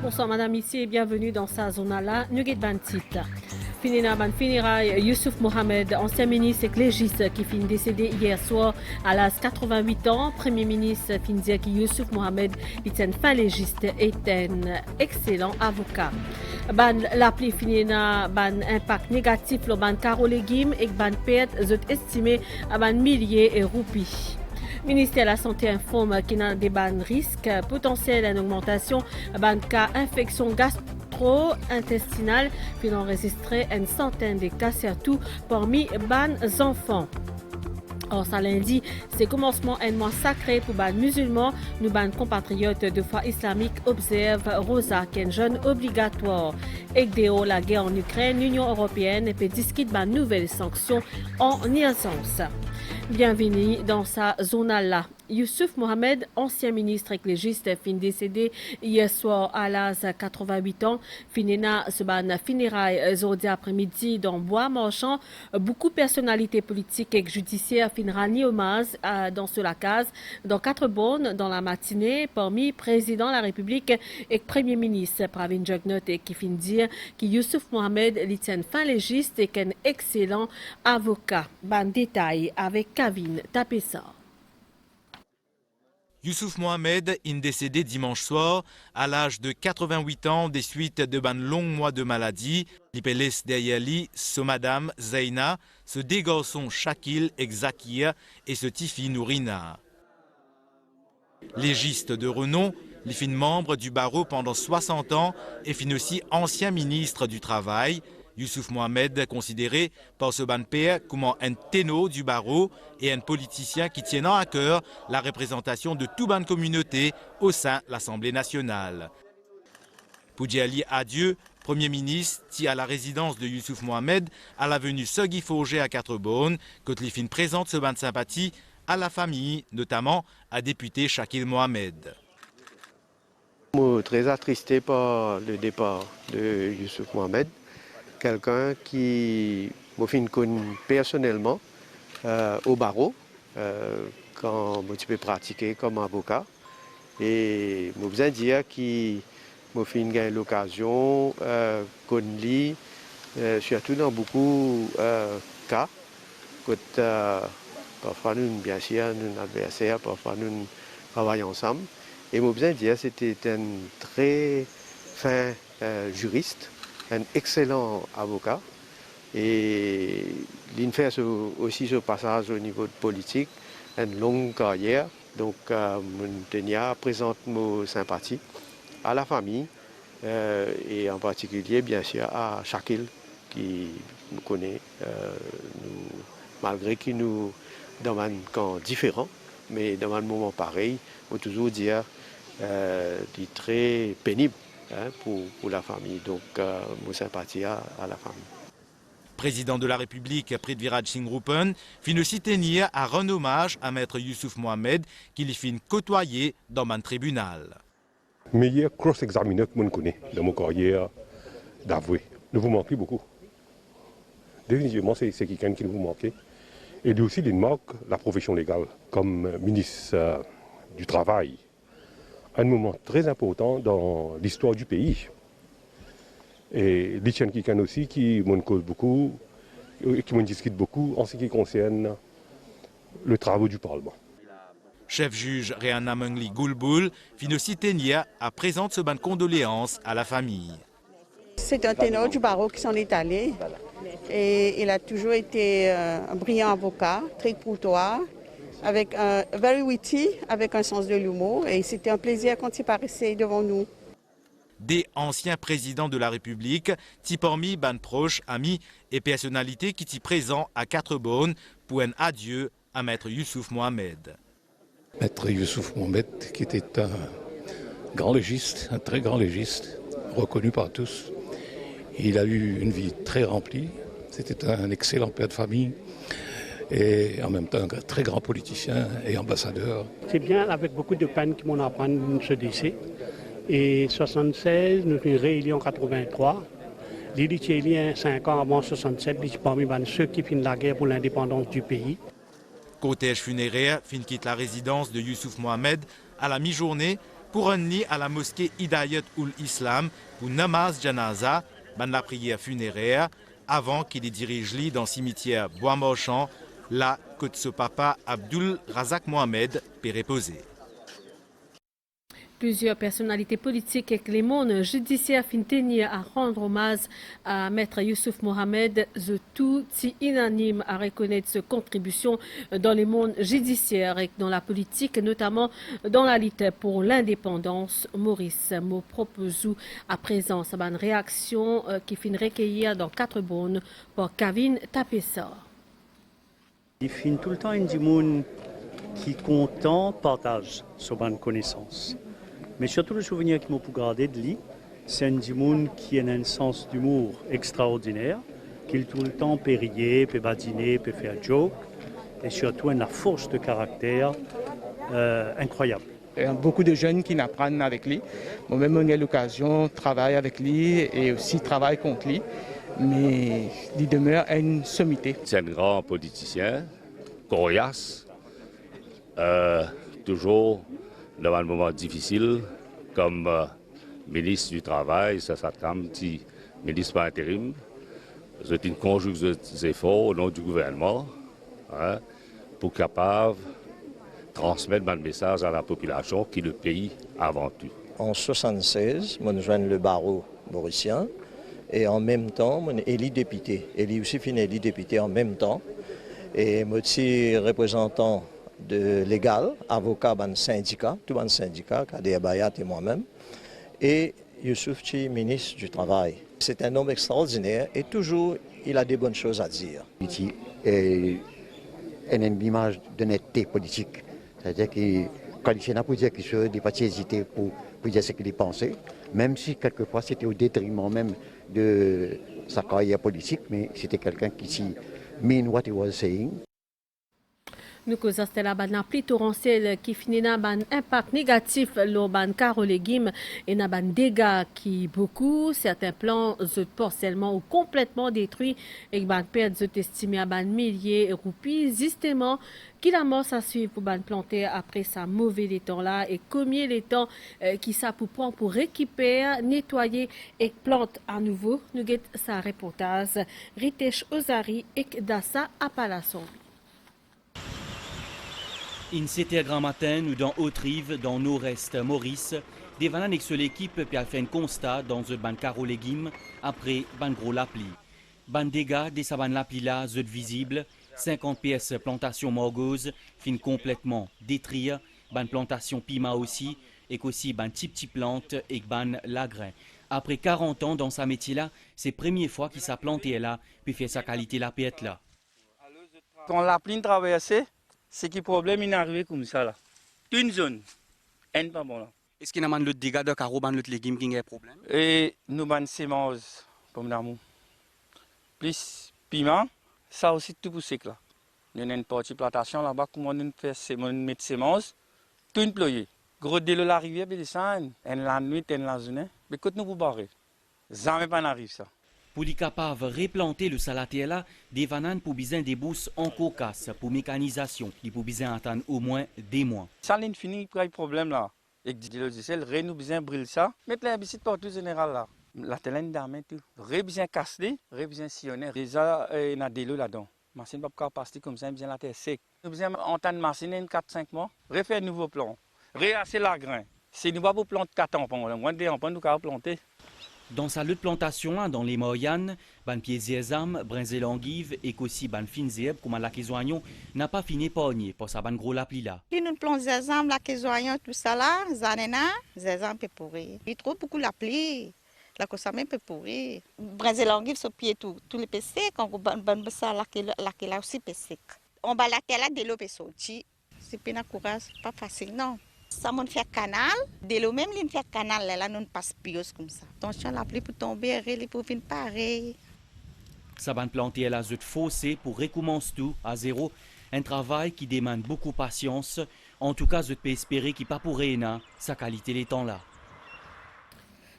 Bonsoir madame, ici et bienvenue dans sa zone là. Nous ban titre. Finina ban finirail Youssouf Mohamed, ancien ministre éclégiste qui finit décédé hier soir à l'âge 88 ans. Premier ministre fin dire que Youssouf Mohamed est un fin légiste et un excellent avocat. Ban l'appli finina ban impact négatif le ban caro légumes et ban perte estimé à ban milliers et roupies. Le ministère de la Santé informe qu'il y a des risques potentiels d'augmentation de cas d'infection gastro-intestinale, puis enregistré une centaine de cas surtout parmi les enfants. Or, ça lundi, c'est commencement un mois sacré pour les musulmans. Nous, les compatriotes de foi islamique, observent Rosa, qui est un jeûne obligatoire. Et que la guerre en Ukraine, l'Union européenne peut discuter de nouvelles sanctions en urgence. Bienvenue dans sa zone là. Youssouf Mohamed, ancien ministre éclégiste, fin décédé hier soir à l'âge de 88 ans. Finina se ban funérailles aujourd'hui après-midi dans Bois Marchand. Beaucoup de personnalités politiques et judiciaires fin rallier hommage dans la case dans 4 bornes dans la matinée parmi président de la République et premier ministre Pravin Jugnauth qui fin dire que Youssouf Mohamed est un fin légiste et qu'un excellent avocat. Ban détail avec Kavin Tapessa. Youssouf Mohamed est décédé dimanche soir à l'âge de 88 ans des suites de ban longs mois de maladie. L'Ipeles derrière lui, ce madame Zaina, ce deux garçons Shakil et Zakia et ce Tifi Nourina. Légiste de renom, il fut membre du barreau pendant 60 ans et fut aussi ancien ministre du Travail. Youssouf Mohamed considéré par ce ban père comme un ténor du barreau et un politicien qui tient à cœur la représentation de toute ban communauté au sein de l'Assemblée nationale. Pour dire adieu, Premier ministre tient à la résidence de Youssouf Mohamed à l'avenue Segui Forger à 4 bornes, que Tlifine présente ce ban de sympathie à la famille, notamment à député Shakil Mohamed. Je suis très attristé par le départ de Youssouf Mohamed. Quelqu'un qui m'a fait connaître personnellement au barreau, quand je peux pratiquer comme avocat. Et je besoin dire qu'il m'a fait gagner l'occasion, connaître, surtout dans beaucoup de cas, quand parfois nous, bien sûr, nous adversaires, parfois nous travaillons ensemble. Et je besoin dire que c'était un très fin juriste. Un excellent avocat et il fait aussi ce passage au niveau politique, une longue carrière. Donc, je tenais à présenter mes sympathies à la famille et en particulier, bien sûr, à Shakil qui nous connaît, malgré qu'il nous dans un camp différent, mais dans un moment pareil, il faut toujours dire qu'il est très pénible. Pour la famille. Donc, mon sympathie à la famille. Président de la République, Prithviraj Singh Rupan, fin aussi tenir à rendre hommage à maître Youssouf Mohamed, qu'il fin côtoyer dans un tribunal. Meilleur cross-examiner que je connais dans mon carrière d'avoué. Ne vous manquez beaucoup. Définitivement, c'est quelqu'un qui vous manquait. Et aussi, il marque la profession légale comme ministre du Travail. Un moment très important dans l'histoire du pays. Et Lichan Kikan aussi, qui m'en cause beaucoup, qui m'en discute beaucoup en ce qui concerne le travail du Parlement. Chef juge Reana Mengli Goulboul fin aussi tenir à présenter ce ban de condoléances à la famille. C'est un ténor du barreau qui s'en est allé. Et il a toujours été un brillant avocat, très courtois. Avec un very witty, avec un sens de l'humour, et c'était un plaisir quand il paraissait devant nous. Des anciens présidents de la République, qui parmi ban proches, amis et personnalités qui y présent à 4 bornes pour un adieu à maître Youssouf Mohamed. Maître Youssouf Mohamed, qui était un grand légiste, un très grand légiste, reconnu par tous. Il a eu une vie très remplie, c'était un excellent père de famille. Et en même temps un très grand politicien et ambassadeur. C'est bien avec beaucoup de peine que mon apprend ce décès. Et 76, nous sommes réélis en 83. Lili Tchéli, 5 ans avant 67, il est parmi ceux qui finissent la guerre pour l'indépendance du pays. Cortège funéraire fin quitte la résidence de Youssouf Mohamed à la mi-journée couronne à la mosquée Hidayat ul Islam pour namaz janaza, ban la prière funéraire, avant qu'il dirige dans le cimetière Bois-Marchand, là que ce papa Abdul Razak Mohamed peut reposer. Plusieurs personnalités politiques et les mondes judiciaires finissent à rendre hommage à Maître Youssouf Mohamed, tout si unanime à reconnaître sa contribution dans le monde judiciaire et dans la politique, notamment dans la lutte pour l'indépendance. Maurice me propose à présent sa bonne réaction qui finit recueillir dans 4 bonnes par Kevin Tapessa. Il finit tout le temps une monde qui est content partage sa bonne connaissance. Mais surtout le souvenir qui m'a pu garder de lui, c'est un monde qui a un sens d'humour extraordinaire, qui tout le temps peut rire, peut badiner, peut faire joke, et surtout une force de caractère incroyable. Il y a beaucoup de jeunes qui apprennent avec lui. Moi-même, j'ai l'occasion de travailler avec lui et aussi travailler contre lui, mais il demeure une sommité. C'est un grand politicien, coriace, toujours dans un moment difficile, comme ministre du Travail, ça comme petit ministre par intérim. C'est une conjugaison des efforts au nom du gouvernement pour capable transmettre un message à la population qui est le pays avant tout. En 1976, je rejoins le barreau mauricien et en même temps, je suis élu député. Élu aussi élu député en même temps. Et je suis représentant de légal, avocat dans le syndicat, tout le syndicat, Kader Bayat et moi-même, et Youssouf Chi, ministre du Travail. C'est un homme extraordinaire et toujours il a des bonnes choses à dire. Il a une image d'honnêteté politique, c'est-à-dire qu'il qualifie pour dire qu'il ne pas hésiter pour dire ce qu'il pensait, même si quelquefois c'était au détriment même de sa carrière politique, mais c'était quelqu'un qui s'y mean what he was saying. Nous causons la ban pluie torrentielle qui finit dans un impact négatif sur ban carreaux légumes et dans ban dégâts qui beaucoup certains plants de porcellement ou complètement détruits et ban perte sont estimés à ban milliers de roupies justement qui l'amorce à suivre pour ban planter après sa mauvais des temps là et combien les temps qui ça pour prendre pour récupérer nettoyer et plante à nouveau nous guette sa reportage Ritesh Ozari et Dassa à Palasson. In c'était grand matin, nous dans Haute-Rive, dans Nord-Est Maurice, des vannes avec l'équipe puis a fait un constat dans un ban carreau légumes après ban gros lapli. Ban dégâts des sabanes lapli là, zut visible, 50 pièces plantation morgose, fin complètement détruite, ban plantation pima aussi, et aussi ban petit plante et ban lagrin. Après 40 ans dans sa métier là, c'est la première fois qu'il s'est planté là, puis fait sa qualité la piète là. Quand la pline traversée, c'est que le problème est arrivé comme ça là. Une zone, elle n'est pas bon là. Est-ce qu'il y a le dégât de carreau, le légume qui a un problème? Et nous avons semences, comme d'amour. Plus piment, ça aussi tout pour sec là. Il y a une partie plantation là-bas, comment on fait mettre semences, tout employé. Gros délai la rivière, puis descend, la nuit, la journée. Mais quand nous vous barrer, jamais pas n'arrive ça. Pour être capable de replanter le salatier là, des bananes pour besoin des bousses en cocasse pour mécanisation. Il faut besoin attendre au moins des mois. Ça n'est fini, il y a un problème là. Et le logiciel, nous besoin brûler ça. Mettre l'herbicide partout général là. La télène d'armée tout. Besoin casser, besoin sillonner. Déjà, il y a des lots là-dedans. La machine ne peut pas passer comme ça, besoin la terre sec. Nous besoin entendre machine 4-5 mois. Refaire un nouveau plan. Réasser la grain. Si nous ne pouvons pas planter 4 ans, moins de ans, nous pouvons planter. Dans sa lutte plantation, dans les Moyanes, ban pieds zam, brinzé l'anguive et aussi ban fines herbes comme la kézoignon n'a pas fini pogné pour sa ban gros lapli là. Si nous plantons zam, la kézoignon, tout ça là, zanena, zam peut pourrir. Il trouve beaucoup la pluie, la kosamé peut pourrir. Brinzé l'anguive sur pied tout les PC quand on ban ça la là aussi PC. On bat la terre là de l'eau peut sortir. C'est pas courage, pas facile non. Ça m'a fait canal, de l'eau même il fait canal là nous passe pios comme ça. Attention la pluie pour tomber, elle pour venir pareil. Ça va planter elle a zut fossé pour recommencer tout à zéro, un travail qui demande beaucoup de patience. En tout cas, je peux espérer qu'il pas pour rien sa qualité les temps là.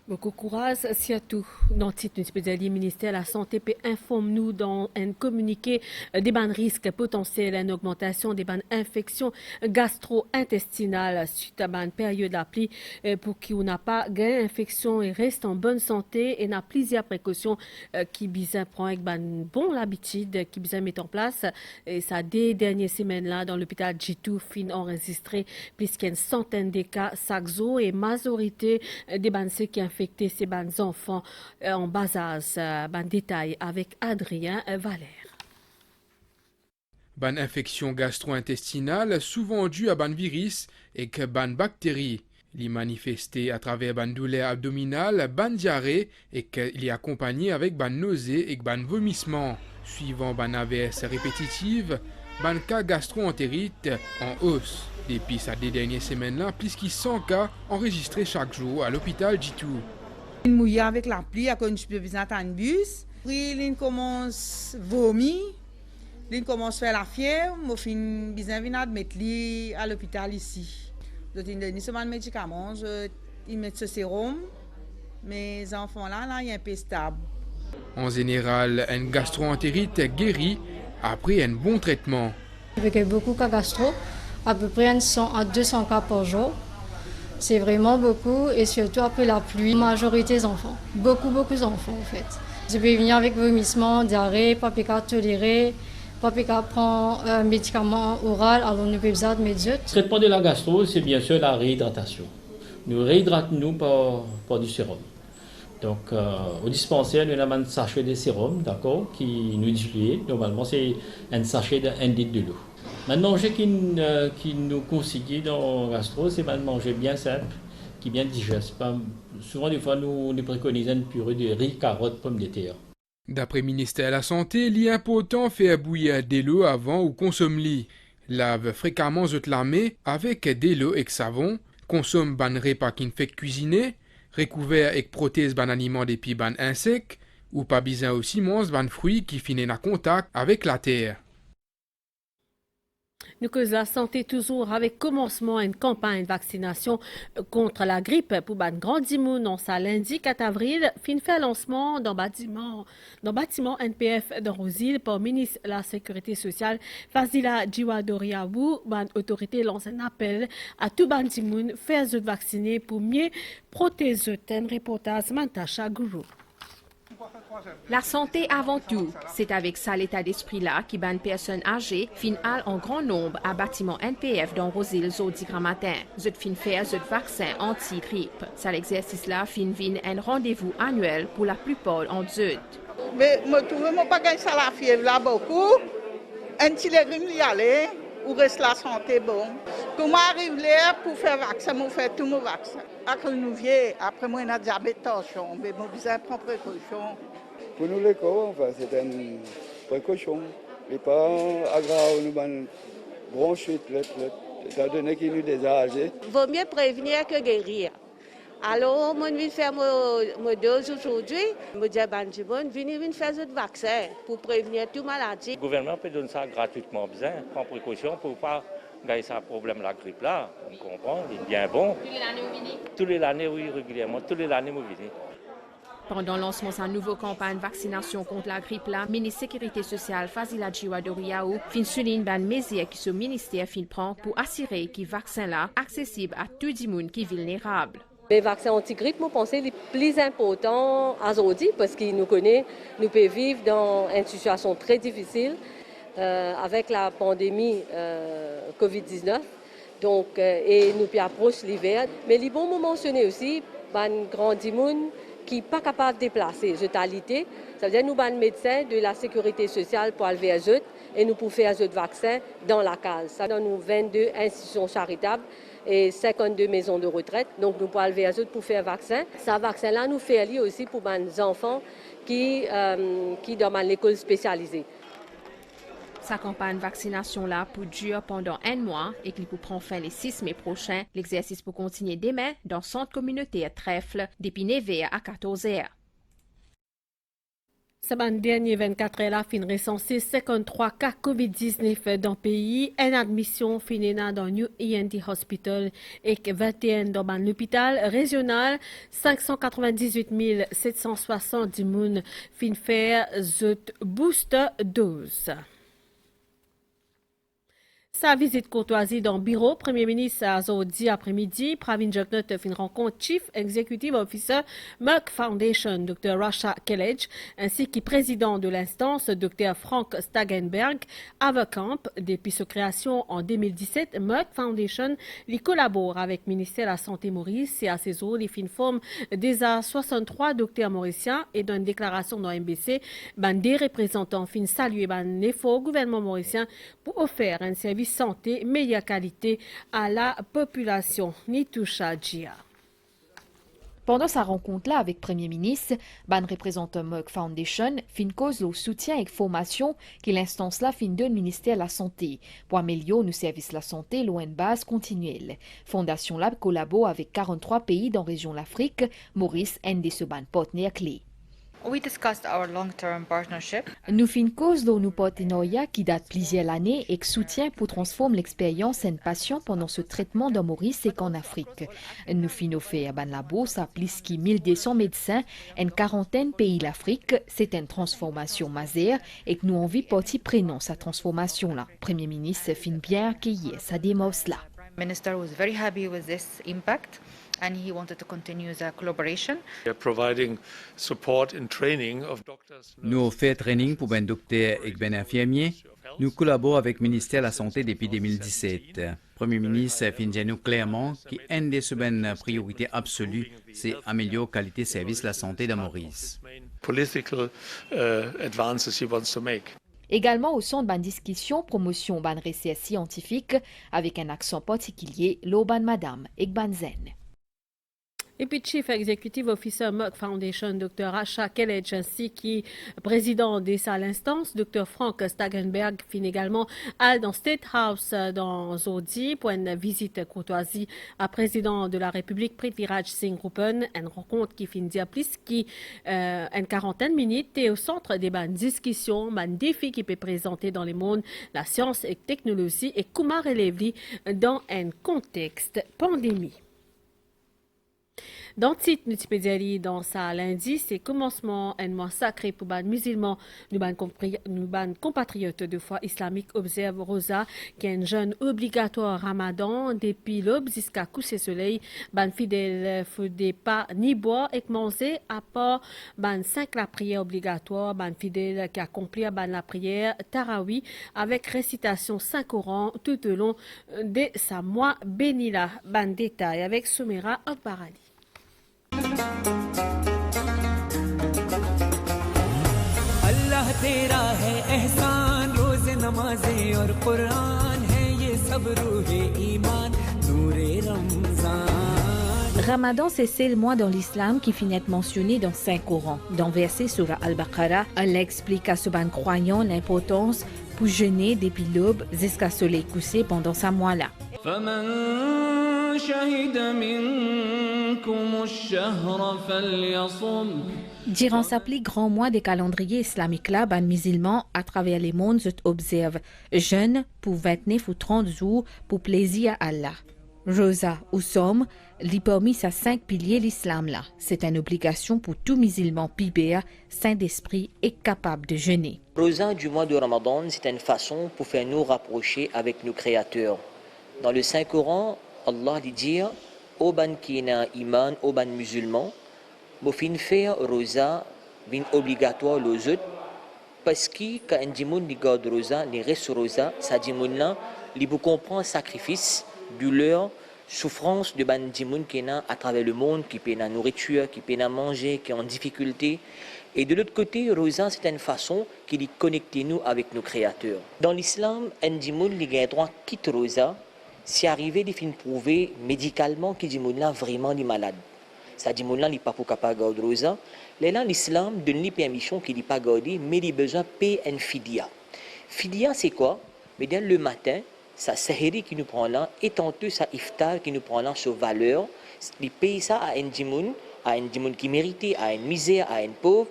Beaucoup de courage, surtout dans le titre du ministère de la Santé peut informe nous dans un communiqué des bonnes risques potentiels une augmentation des bonnes infections gastro-intestinales suite à une période d'appli pour qui on n'a pas gain infection et reste en bonne santé et n'a plusieurs précautions qui besoin prendre avec bonne habitude qui besoin mettre en place et ça des dernières semaines là dans l'hôpital G2 fin enregistré plus qu'une centaine de cas chaque jour et majorité des bonnes qui infectés ces bons enfants en bas âge. Ban détail avec Adrien Valère. Ban infection gastro-intestinale souvent due à ban virus et que ban bactéries. Les manifesté à travers ban douleur abdominale, ban diarrhée et qu'il est accompagné avec ban nausée et ban vomissement. Suivant ban AVS répétitive, ban cas gastro-entérite en hausse. Depuis ces deux dernières semaines-là, plus de 100 cas enregistrés chaque jour à l'hôpital G2. Il mouille avec la pluie, à cause du besoin d'un bus. Puis, il commence à vomir, il commence à faire la fièvre. Moi, je besoin de mettre à l'hôpital ici. Donc, il donne seulement le médicament, il met ce sérum. Mes enfants là, il est un peu stable. En général, un gastro-entérite guérit après un bon traitement. Avec beaucoup de cas gastro, à peu près 100 à 200 cas par jour. C'est vraiment beaucoup et surtout après la pluie, majorité des enfants. Beaucoup d'enfants en fait. Je peux venir avec vomissement, diarrhée, pas qu'à tolérer, pas qu'à prendre un médicament oral, alors nous pouvons besoin de médecins. Le traitement de la gastro, c'est bien sûr la réhydratation. Nous réhydratons par du sérum. Donc au dispensaire, nous avons un sachet de sérum, d'accord, qui nous dilue. Normalement, c'est un sachet de 1 litre de l'eau. Maintenant, manger qui nous conseille dans le gastro, c'est de manger bien simple, qui est bien digeste. Souvent, des fois, nous préconisons une purée de riz, carottes, pommes de terre. D'après le ministère de la Santé, il est important de faire bouillir de l'eau avant ou consommer. Lave fréquemment la main avec de l'eau et savon. Consomme ban repas qui ne fait cuisiner. Recouvert avec prothèse ban aliment depuis ban insectes. Ou pas besoin aussi mange ban fruits qui finissent en contact avec la terre. Nous causons la santé toujours avec commencement une campagne de vaccination contre la grippe pour ban grand dimoun en ça lundi 4 avril. Fin fait lancement dans bâtiment NPF de Rosil par ministre de la Sécurité sociale Fazila Djiwadoriaou. Ban autorité lance un appel à tout ban dimoun faire se vacciner pour mieux protéger. Un reportage Mantacha Gourou. La santé avant tout, c'est avec ça l'état d'esprit-là qui ban personnes âgées finale en grand nombre à bâtiment NPF dans Rosil Zodi grand matin. Zut fin faire zut vaccin anti-grippe. Ça l'exercice-là fin vin un rendez-vous annuel pour la plupart en zut. Mais je trouve pas que ça la fièvre là beaucoup. Un petit légume y aller ou reste la santé bon. Comment arrive là pour faire vaccin, moi faire tout mon vaccin. Après nous vieux, après moi on a diabète tension, mais bon besoin prendre précaution. Pour nous, l'école, enfin, c'est une précaution. Et pas aggraver une grande chute, étant donné qu'il nous déjà âgés. Il vaut mieux prévenir que guérir. Alors, moi, je vais faire mon dose aujourd'hui. Je dis à Banjibon, venez faire ce vaccin pour prévenir toute maladie. Le gouvernement peut donner ça gratuitement, bien, prendre précaution pour ne pas gagner ce problème, la grippe là. On comprend, il est bien bon. Tous les années, vous venez? Tous les années, oui, régulièrement. Tous les années, vous venez. Pendant le lancement de sa nouvelle campagne de vaccination contre la grippe, la ministre de la Sécurité sociale Fazila Djiwadoriaou fin souligne une mesure qui ce ministère fin prend pour assurer que le vaccin là accessible à tout le monde qui est vulnérable. Les vaccins anti-grippe, je pense, les plus importants aujourd'hui parce qu'ils nous connaissent, nous pouvons vivre dans une situation très difficile avec la pandémie Covid-19. Donc, et nous pouvons approcher l'hiver. Mais il est bon de mentionner aussi un grand monde qui n'est pas capable de déplacer. Totalité, ça veut dire nous avons médecins de la sécurité sociale pour aller à Zut et nous pouvons faire Zut vaccin dans la case. Ça donne nous 22 institutions charitables et 52 maisons de retraite. Donc nous pouvons aller à Zut pour faire vaccin. Ce vaccin-là nous fait aller aussi pour les enfants qui dans l'école spécialisée. Sa campagne de vaccination-là pour durer pendant 1 mois et qu'il peut prendre fin le 6 mai prochain. L'exercice peut continuer demain dans le centre communautaire Trèfle, depuis 9h à 14h. Ce dernier 24 heures, fin recensé 53 cas COVID-19 dans le pays. Une admission finina dans New ENT Hospital et 21 dans l'hôpital régional. 598 770 moun fin faire zut booster dose. Sa visite courtoisie dans le bureau, Premier ministre a dit après-midi, Pravin Jugnauth fin rencontre Chief Executive Officer Merck Foundation, Dr. Rasha Kelledge, ainsi que président de l'instance, Dr. Frank Stagenberg, Avocamp. Depuis sa création en 2017, Merck Foundation il collabore avec le ministère de la Santé Maurice et à ses eaux, les fin forme des 63 docteurs mauriciens et dans une déclaration dans MBC, des représentants fin saluer l'effort gouvernement mauricien pour offrir un service santé, meilleure qualité à la population. Nitoucha Djia. Pendant sa rencontre-là avec le Premier ministre, ban représentant Merck Foundation fin cause le soutien et formation que l'instance-là fin donne ministère de la Santé pour améliorer nos services de la santé loin de base continuelle. Fondation Lab collabore avec 43 pays dans la région de l'Afrique, Maurice un de ses partenaires clés. We discussed our long-term partnership. Nous fin cause de nos partenariats qui datent plusieurs années et qui soutient pour transformer l'expérience en patient pendant ce traitement dans Maurice et qu'en Afrique. Nous fin offert ban labo à plus de 1200 médecins en 40 pays d'Afrique. C'est une transformation majeure et que nous envie partie prenant sa transformation là. Premier ministre fin bien accueillir sa démarche là. The Minister was very happy with this impact. And he wanted to continue the collaboration. We are providing support and training of doctors. Nous offrons training pour ben docteurs et ben infirmiers. Nous collaborons avec le ministère de la Santé depuis 2017. Le Premier ministre fait nous clairement qu'une des priorités absolues, c'est améliorer la qualité de service de la santé dans Maurice. Political advances he wants to make. Également au centre de discussion, promotion ban recherche scientifique avec un accent particulier, l'Oban Madame et Banzen. Et puis, Chief Executive Officer Merck Foundation, Dr. Rasha Kelledge, ainsi que président de sa instance, Dr. Frank Stagenberg, fin également dans State House dans Zodi pour une visite courtoisie à président de la République, Prithviraj Singh Rupan, une rencontre qui finit à plus une quarantaine de minutes et au centre des discussions, défis qui peut présenter dans le monde, la science et technologie et comment relever dans un contexte pandémie. Dans le titre, nous dans sa lundi, c'est commencement un mois sacré pour les musulmans. Nous compatriotes de foi islamique observent Rosa, qui est un jeûne obligatoire Ramadan depuis l'aube jusqu'à coucher soleil. Les fidèles ne font pas ni boire et manger à part 5 la prière obligatoire. Les fidèles qui accomplissent la prière Tarawi avec récitation 5 Coran tout au long de sa mois béni là. Détail avec Soumera Okbarali. अल्लाह तेरा है एहसान रोज़े नमाज़ें और कुरान है ये सब रूहे ईमान नूरे Ramzan. Ramadan, c'est le mois dans l'islam qui finit être mentionné dans 5 Corans. Dans verset sur Al-Baqarah, Allah explique à ce ban croyant l'importance pour jeûner depuis l'aube jusqu'à soleil couché pendant ce mois-là. Durant sa plus grand mois des calendriers islamiques là, ban musulmans à travers les mondes observent jeûne pour 29 ou 30 jours pour plaisir à Allah. Rosa ou somme, li parmi sa 5 piliers l'islam là. C'est une obligation pour tout musulman pibéa, saint d'esprit et capable de jeûner. Rosa du mois de Ramadan, c'est une façon pour faire nous rapprocher avec nos créateurs. Dans le Saint-Coran, Allah dit au ban qui n'a iman, au ban musulman, pour faire rosa, vin obligatoire les autres, parce que quand un dimoun garde rosa, les restes rosa, ça dimoun là, il vous comprend sacrifice, douleur, souffrance de ban dimoun qui n'a à travers le monde, qui peine à nourriture, qui peine à manger, qui est en difficulté. Et de l'autre côté, rosa, c'est une façon qui dit connecter nous avec nos créateurs. Dans l'islam, un dimoun il a droit quitte rosa. Si arrivé de fin prouver médicalement que dimoun là vraiment est malade. Ça dimoun là n'est pas pour capable garder rosa. Là l'islam donne les permission qu'il n'est pas gardé, mais il a besoin de payer un fidia. Fidia c'est quoi? Mais bien le matin, ça sahiri qui nous prend là, et tantôt ça iftar qui nous prend là sur valeur, il paye ça à un dimoun qui méritait, à une misère, à un pauvre,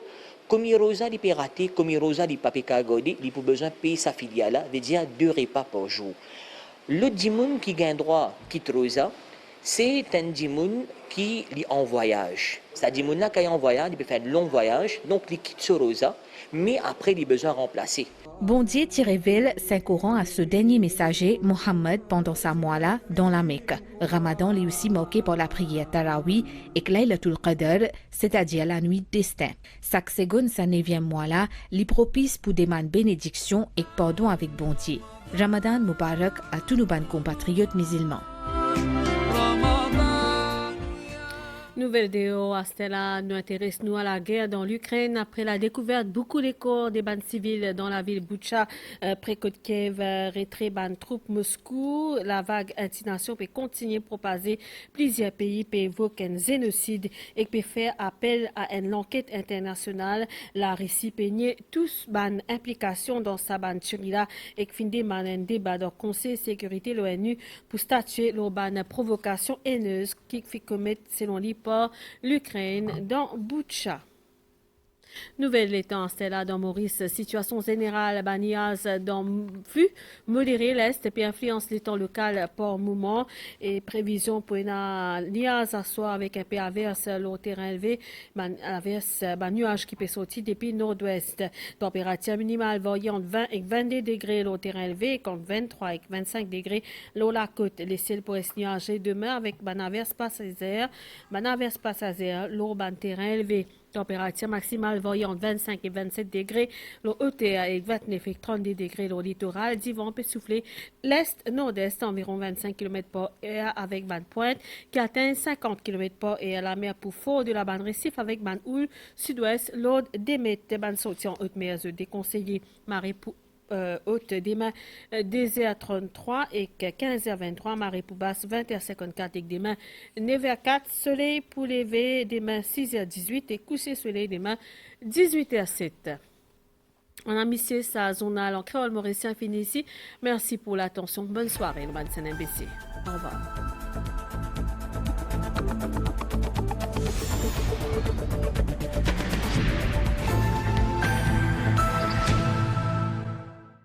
Comme Rosa il peut rater, comme Rosa il pas gagner, il a besoin de payer sa filiale, veut dire 2 repas par jour. Le dimoun qui gagne droit quitte Rosa, c'est un dimoun qui est en voyage. C'est-à-dire que quand il est en voyage, il peut faire un long voyage, donc il quitte ce Rosa, mais après il a besoin de remplacer. Bondier révèle Saint-Coran à ce dernier messager, Mohammed, pendant sa mois-là dans la Mecque. Ramadan est aussi marqué par la prière Tarawi et Laylatul Qadr, c'est-à-dire la nuit destin. Chaque seconde, sa 9e mois-là, est propice pour demander bénédiction et pardon avec Bondier. Ramadan Mubarak à tous nos compatriotes musulmans. Nouvelle vidéo à Stella, nous intéressons à la guerre dans l'Ukraine après la découverte beaucoup de corps des bandes civiles dans la ville Boucha, près de Kiev, retrait ban troupes Moscou. La vague indignation peut continuer à propager plusieurs pays, peut évoquer un génocide et peut faire appel à une enquête internationale. La Russie peut nier tous ban implication dans sa bande là et fin demande un débat dans le Conseil de sécurité de l'ONU pour statuer sur ban provocation haineuse qui fait commettre selon lui par l'Ukraine dans Boucha. Nouvelle étant Stella dans Maurice, situation générale Baniaz dans flux modéré l'Est puis influence l'étang local par moment et prévision pour une niaz à soir avec un peu averse le terrain élevé, averse nuage qui peut sortir depuis nord-ouest. Température minimale variant entre 20 et 22 degrés le terrain élevé contre 23 et 25 degrés la côte. Les ciels pourraient se nuager demain avec averse passagère, l'eau terrain élevé. Température maximale variant entre 25 et 27 degrés. Le OTA avec 29 et 32 degrés. Le littoral d'Yvon peut souffler l'est-nord-est environ 25 km par heure avec bande pointe qui atteint 50 km par heure. La mer pour fort de la bande récif avec bande houle sud-ouest. L'ordre d'émettre bande sortie en haute mer déconseillé. Marée pour haute demain 10h33 et 15h23, marée pour basse 20h54 et demain 9h04, soleil pour lever demain 6h18 et coucher soleil demain 18h07. On a mis sa journal en créole mauricien fini ici. Merci pour l'attention. Bonne soirée, le Bansen MBC. Au revoir.